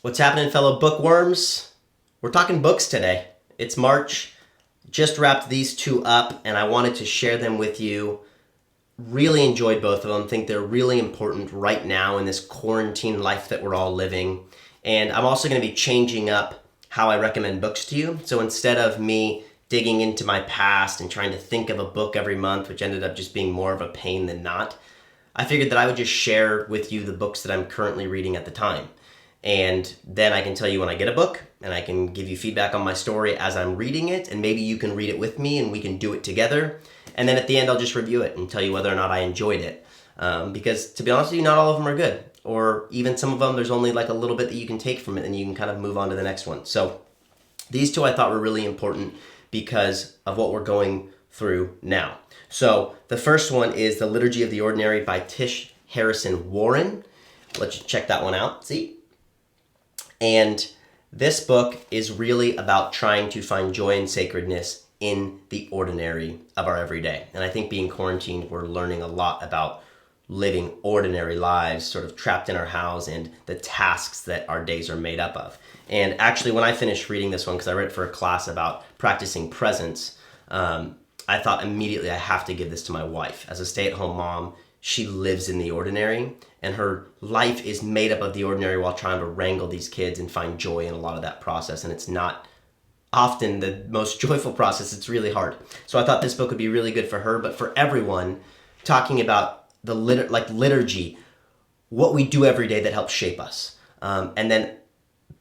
What's happening, fellow bookworms? We're talking books today. It's March. Just wrapped these two up, and I wanted to share them with you. Really enjoyed both of them. Think they're really important right now in this quarantine life that we're all living. And I'm also going to be changing up how I recommend books to you. So instead of me digging into my past and trying to think of a book every month, which ended up just being more of a pain than not, I figured that I would just share with you the books that I'm currently reading at the time. And then I can tell you when I get a book, and I can give you feedback on my story as I'm reading it, and maybe you can read it with me and we can do it together. And then at the end, I'll just review it and tell you whether or not I enjoyed it. Because to be honest with you, not all of them are good. Or even some of them, there's only like a little bit that you can take from it and you can kind of move on to the next one. So these two I thought were really important because of what we're going through now. So the first one is The Liturgy of the Ordinary by Tish Harrison Warren. Let's check that one out. See? And this book is really about trying to find joy and sacredness in the ordinary of our everyday. And I think being quarantined, we're learning a lot about living ordinary lives, sort of trapped in our house, and the tasks that our days are made up of. And actually, when I finished reading this one, because I read it for a class about practicing presence, I thought immediately I have to give this to my wife. As a stay-at-home mom, she lives in the ordinary, and her life is made up of the ordinary while trying to wrangle these kids and find joy in a lot of that process. And it's not often the most joyful process. It's really hard. So I thought this book would be really good for her, but for everyone, talking about the liturgy, what we do every day that helps shape us. And then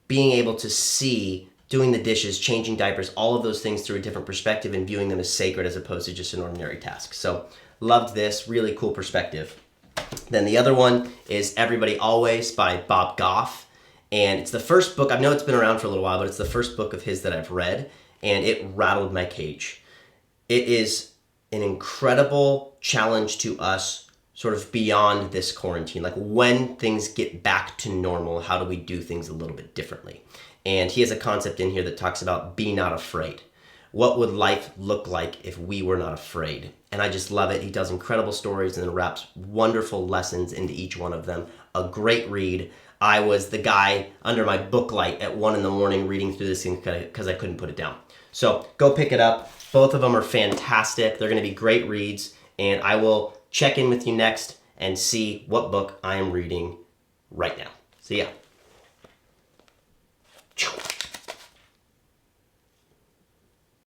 being able to see doing the dishes, changing diapers, all of those things through a different perspective and viewing them as sacred as opposed to just an ordinary task. So loved this, really cool perspective. Then the other one is Everybody Always by Bob Goff. And it's the first book, I know it's been around for a little while, but it's the first book of his that I've read, and it rattled my cage. It is an incredible challenge to us sort of beyond this quarantine. Like when things get back to normal, how do we do things a little bit differently? And he has a concept in here that talks about be not afraid. What would life look like if we were not afraid? And I just love it. He does incredible stories and then wraps wonderful lessons into each one of them. A great read. I was the guy under my book light at 1 a.m. reading through this thing because I couldn't put it down. So go pick it up. Both of them are fantastic. They're going to be great reads. And I will check in with you next and see what book I am reading right now. See ya.